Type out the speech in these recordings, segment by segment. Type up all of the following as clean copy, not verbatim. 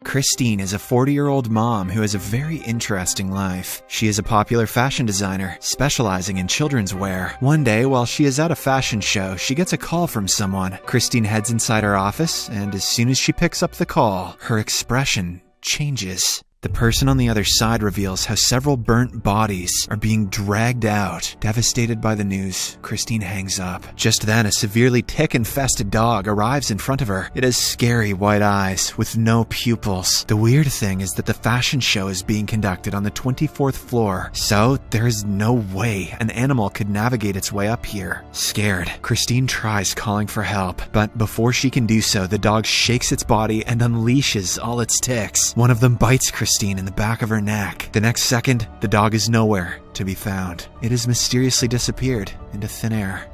Christine is a 40-year-old mom who has a very interesting life. She is a popular fashion designer, specializing in children's wear. One day, while she is at a fashion show, she gets a call from someone. Christine heads inside her office, and as soon as she picks up the call, her expression changes. The person on the other side reveals how several burnt bodies are being dragged out. Devastated by the news, Christine hangs up. Just then, a severely tick-infested dog arrives in front of her. It has scary white eyes with no pupils. The weird thing is that the fashion show is being conducted on the 24th floor, so there is no way an animal could navigate its way up here. Scared, Christine tries calling for help, but before she can do so, the dog shakes its body and unleashes all its ticks. One of them bites Christine in the back of her neck. The next second, the dog is nowhere to be found. It has mysteriously disappeared into thin air.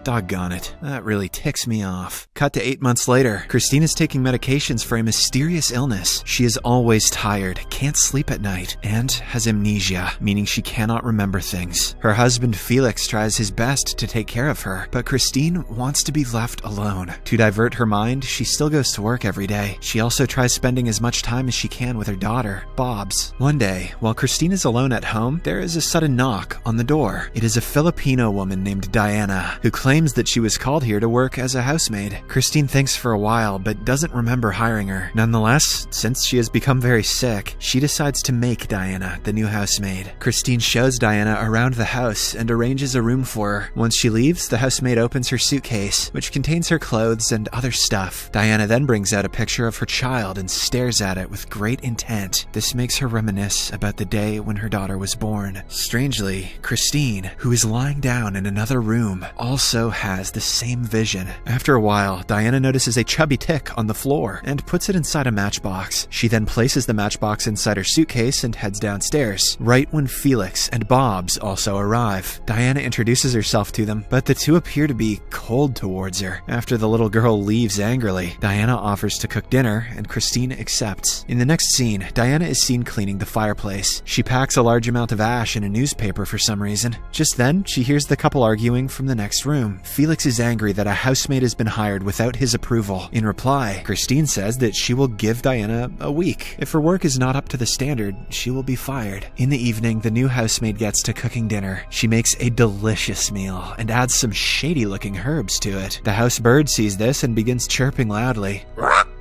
Doggone it. That really ticks me off. Cut to 8 months later. Christine is taking medications for a mysterious illness. She is always tired, can't sleep at night, and has amnesia, meaning she cannot remember things. Her husband Felix tries his best to take care of her, but Christine wants to be left alone. To divert her mind, she still goes to work every day. She also tries spending as much time as she can with her daughter, Bobs. One day, while Christine is alone at home, there is a sudden knock on the door. It is a Filipino woman named Diana, who claims that she was called here to work as a housemaid. Christine thinks for a while, but doesn't remember hiring her. Nonetheless, since she has become very sick, she decides to make Diana the new housemaid. Christine shows Diana around the house and arranges a room for her. Once she leaves, the housemaid opens her suitcase, which contains her clothes and other stuff. Diana then brings out a picture of her child and stares at it with great intent. This makes her reminisce about the day when her daughter was born. Strangely, Christine, who is lying down in another room, also has the same vision. After a while, Diana notices a chubby tick on the floor and puts it inside a matchbox. She then places the matchbox inside her suitcase and heads downstairs, right when Felix and Bobs also arrive. Diana introduces herself to them, but the two appear to be cold towards her. After the little girl leaves angrily, Diana offers to cook dinner, and Christine accepts. In the next scene, Diana is seen cleaning the fireplace. She packs a large amount of ash in a newspaper for some reason. Just then, she hears the couple arguing from the next room. Felix is angry that a housemaid has been hired without his approval. In reply, Christine says that she will give Diana a week. If her work is not up to the standard, she will be fired. In the evening, the new housemaid gets to cooking dinner. She makes a delicious meal and adds some shady-looking herbs to it. The house bird sees this and begins chirping loudly.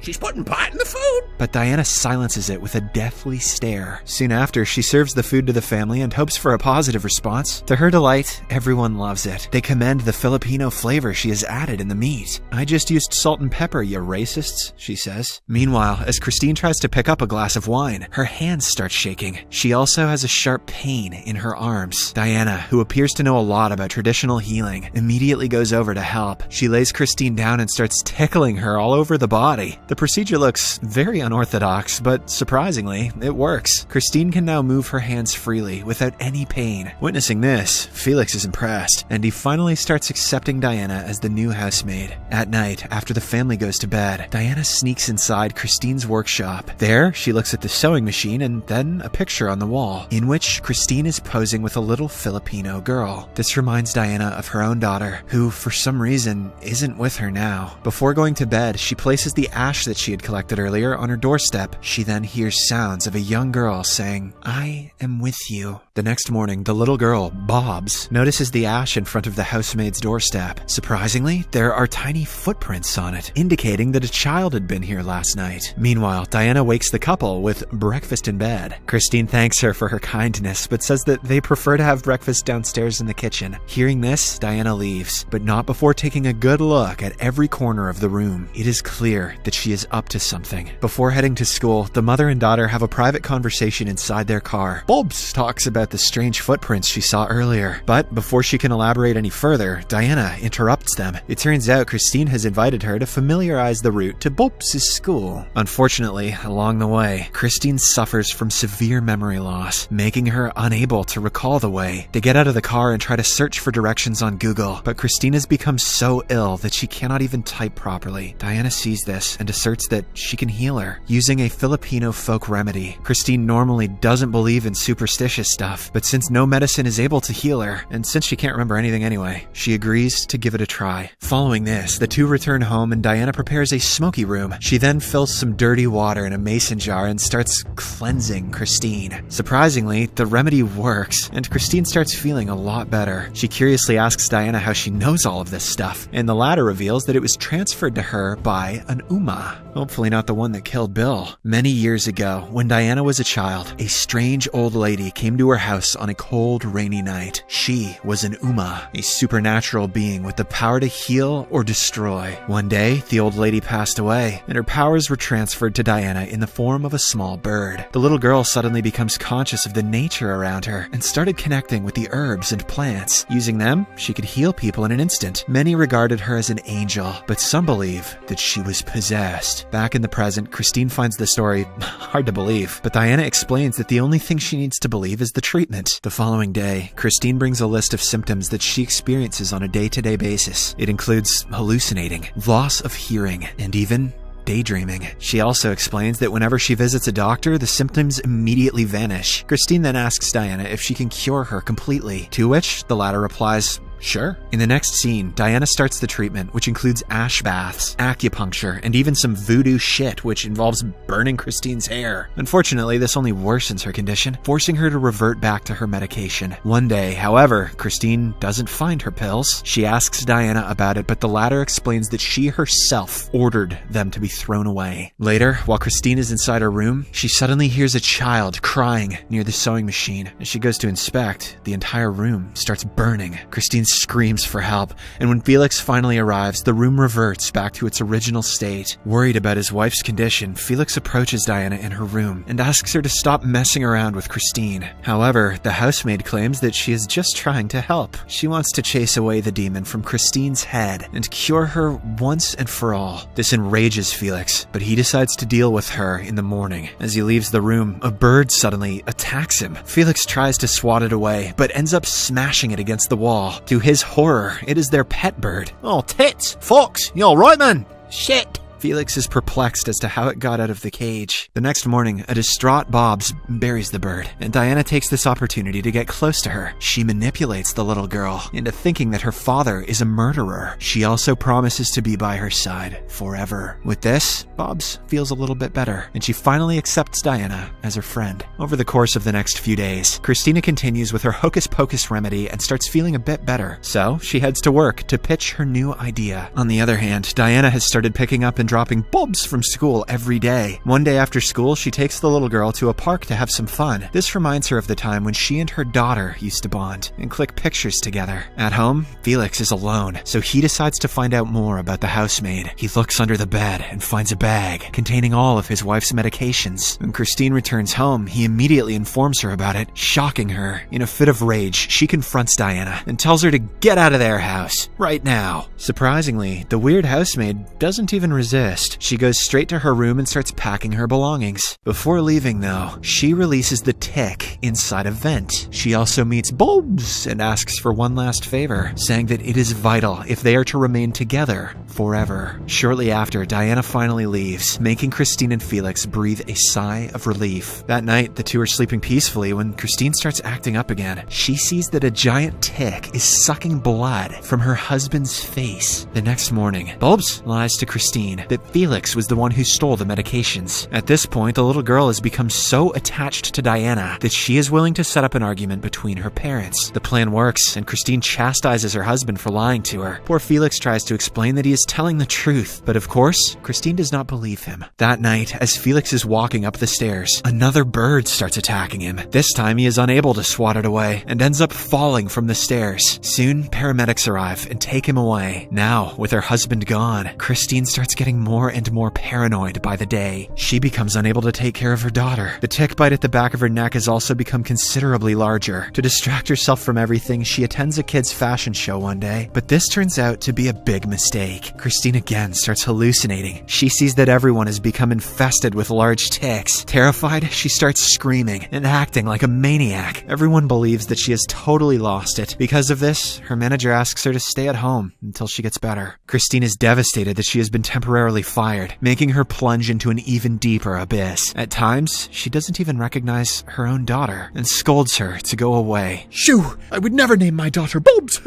She's putting pot in the food! But Diana silences it with a deathly stare. Soon after, she serves the food to the family and hopes for a positive response. To her delight, everyone loves it. They commend the Filipino flavor she has added in the meat. "I just used salt and pepper, you racists," she says. Meanwhile, as Christine tries to pick up a glass of wine, her hands start shaking. She also has a sharp pain in her arms. Diana, who appears to know a lot about traditional healing, immediately goes over to help. She lays Christine down and starts tickling her all over the body. The procedure looks very unorthodox, but surprisingly, it works. Christine can now move her hands freely without any pain. Witnessing this, Felix is impressed, and he finally starts accepting Diana as the new housemaid. At night, after the family goes to bed, Diana sneaks inside Christine's workshop. There, she looks at the sewing machine and then a picture on the wall, in which Christine is posing with a little Filipino girl. This reminds Diana of her own daughter, who, for some reason, isn't with her now. Before going to bed, she places the ash that she had collected earlier on her doorstep. She then hears sounds of a young girl saying, "I am with you." The next morning, the little girl, Bobs, notices the ash in front of the housemaid's doorstep. Surprisingly, there are tiny footprints on it, indicating that a child had been here last night. Meanwhile, Diana wakes the couple with breakfast in bed. Christine thanks her for her kindness, but says that they prefer to have breakfast downstairs in the kitchen. Hearing this, Diana leaves, but not before taking a good look at every corner of the room. It is clear that she is up to something. Before heading to school, the mother and daughter have a private conversation inside their car. Bobs talks about the strange footprints she saw earlier, but before she can elaborate any further, Diana interrupts them. It turns out Christine has invited her to familiarize the route to Bobs' school. Unfortunately, along the way, Christine suffers from severe memory loss, making her unable to recall the way. They get out of the car and try to search for directions on Google, but Christine has become so ill that she cannot even type properly. Diana sees this and asserts that she can heal her using a Filipino folk remedy. Christine normally doesn't believe in superstitious stuff, stuff. But since no medicine is able to heal her, and since she can't remember anything anyway, she agrees to give it a try. Following this, the two return home and Diana prepares a smoky room. She then fills some dirty water in a mason jar and starts cleansing Christine. Surprisingly, the remedy works, and Christine starts feeling a lot better. She curiously asks Diana how she knows all of this stuff, and the latter reveals that it was transferred to her by an Uma. Hopefully not the one that killed Bill. Many years ago, when Diana was a child, a strange old lady came to her house on a cold, rainy night. She was an Uma, a supernatural being with the power to heal or destroy. One day, the old lady passed away, and her powers were transferred to Diana in the form of a small bird. The little girl suddenly becomes conscious of the nature around her and started connecting with the herbs and plants. Using them, she could heal people in an instant. Many regarded her as an angel, but some believe that she was possessed. Back in the present, Christine finds the story hard to believe, but Diana explains that the only thing she needs to believe is the treatment. The following day, Christine brings a list of symptoms that she experiences on a day-to-day basis. It includes hallucinating, loss of hearing, and even daydreaming. She also explains that whenever she visits a doctor, the symptoms immediately vanish. Christine then asks Diana if she can cure her completely, to which the latter replies, "Sure." In the next scene, Diana starts the treatment, which includes ash baths, acupuncture, and even some voodoo shit, which involves burning Christine's hair. Unfortunately, this only worsens her condition, forcing her to revert back to her medication. One day, however, Christine doesn't find her pills. She asks Diana about it, but the latter explains that she herself ordered them to be thrown away. Later, while Christine is inside her room, she suddenly hears a child crying near the sewing machine. As she goes to inspect, the entire room starts burning. Christine screams for help, and when Felix finally arrives, the room reverts back to its original state. Worried about his wife's condition, Felix approaches Diana in her room and asks her to stop messing around with Christine. However, the housemaid claims that she is just trying to help. She wants to chase away the demon from Christine's head and cure her once and for all. This enrages Felix, but he decides to deal with her in the morning. As he leaves the room, a bird suddenly attacks him. Felix tries to swat it away, but ends up smashing it against the wall. To his horror, it is their pet bird. Oh, tits! Fox, you alright, man? Shit! Felix is perplexed as to how it got out of the cage. The next morning, a distraught Bobs buries the bird, and Diana takes this opportunity to get close to her. She manipulates the little girl into thinking that her father is a murderer. She also promises to be by her side forever. With this, Bobs feels a little bit better, and she finally accepts Diana as her friend. Over the course of the next few days, Christina continues with her hocus-pocus remedy and starts feeling a bit better. So, she heads to work to pitch her new idea. On the other hand, Diana has started picking up and dropping Bobs from school every day. One day after school, she takes the little girl to a park to have some fun. This reminds her of the time when she and her daughter used to bond and click pictures together. At home, Felix is alone, so he decides to find out more about the housemaid. He looks under the bed and finds a bag containing all of his wife's medications. When Christine returns home, he immediately informs her about it, shocking her. In a fit of rage, she confronts Diana and tells her to get out of their house right now. Surprisingly, the weird housemaid doesn't even resist. She goes straight to her room and starts packing her belongings. Before leaving, though, she releases the tick inside a vent. She also meets Bobs and asks for one last favor, saying that it is vital if they are to remain together forever. Shortly after, Diana finally leaves, making Christine and Felix breathe a sigh of relief. That night, the two are sleeping peacefully when Christine starts acting up again. She sees that a giant tick is sucking blood from her husband's face. The next morning, Bobs lies to Christine that Felix was the one who stole the medications. At this point, the little girl has become so attached to Diana that she is willing to set up an argument between her parents. The plan works, and Christine chastises her husband for lying to her. Poor Felix tries to explain that he is telling the truth, but of course, Christine does not believe him. That night, as Felix is walking up the stairs, another bird starts attacking him. This time, he is unable to swat it away and ends up falling from the stairs. Soon, paramedics arrive and take him away. Now, with her husband gone, Christine starts getting more and more paranoid by the day. She becomes unable to take care of her daughter. The tick bite at the back of her neck has also become considerably larger. To distract herself from everything, she attends a kid's fashion show one day, but this turns out to be a big mistake. Christine again starts hallucinating. She sees that everyone has become infested with large ticks. Terrified, she starts screaming and acting like a maniac. Everyone believes that she has totally lost it. Because of this, her manager asks her to stay at home until she gets better. Christine is devastated that she has been temporarily summarily fired, making her plunge into an even deeper abyss. At times, she doesn't even recognize her own daughter and scolds her to go away. Shoo! I would never name my daughter Bobs!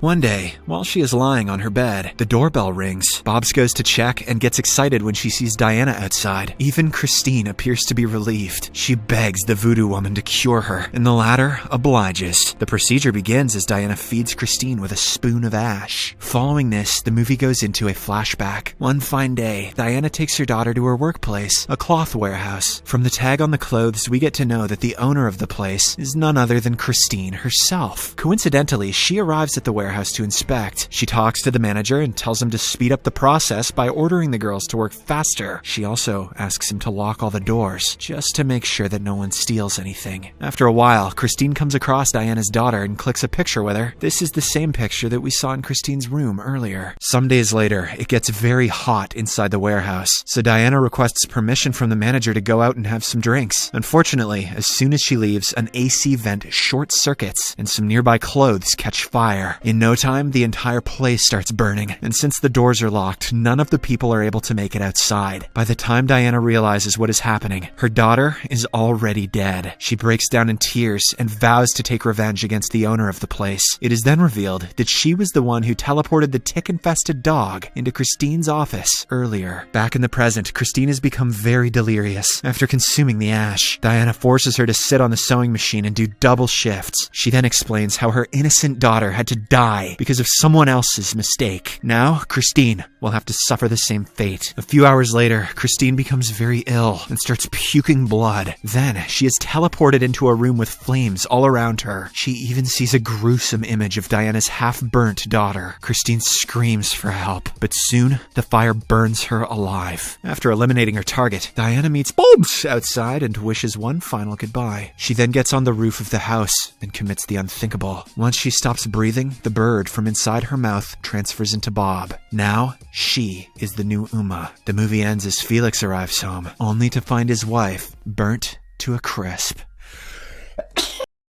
One day, while she is lying on her bed, the doorbell rings. Bobs goes to check and gets excited when she sees Diana outside. Even Christine appears to be relieved. She begs the voodoo woman to cure her, and the latter obliges. The procedure begins as Diana feeds Christine with a spoon of ash. Following this, the movie goes into a flashback. One fine day, Diana takes her daughter to her workplace, a cloth warehouse. From the tag on the clothes, we get to know that the owner of the place is none other than Christine herself. Coincidentally, she arrives at the warehouse to inspect. She talks to the manager and tells him to speed up the process by ordering the girls to work faster. She also asks him to lock all the doors, just to make sure that no one steals anything. After a while, Christine comes across Diana's daughter and clicks a picture with her. This is the same picture that we saw in Christine's room earlier. Some days later, it gets very hot inside the warehouse, so Diana requests permission from the manager to go out and have some drinks. Unfortunately, as soon as she leaves, an AC vent short circuits and some nearby clothes catch fire. In no time, the entire place starts burning, and since the doors are locked, none of the people are able to make it outside. By the time Diana realizes what is happening, her daughter is already dead. She breaks down in tears and vows to take revenge against the owner of the place. It is then revealed that she was the one who teleported the tick-infested dog into Christine's office earlier. Back in the present, Christine has become very delirious after consuming the ash. Diana forces her to sit on the sewing machine and do double shifts. She then explains how her innocent daughter had to die because of someone else's mistake. Now, Christine will have to suffer the same fate. A few hours later, Christine becomes very ill and starts puking blood. Then, she is teleported into a room with flames all around her. She even sees a gruesome image of Diana's half-burnt daughter. Christine screams for help, but soon, the fire burns her alive. After eliminating her target, Diana meets Bobs outside and wishes one final goodbye. She then gets on the roof of the house and commits the unthinkable. Once she stops breathing, the bird from inside her mouth transfers into Bob. Now, she is the new Uma. The movie ends as Felix arrives home, only to find his wife burnt to a crisp.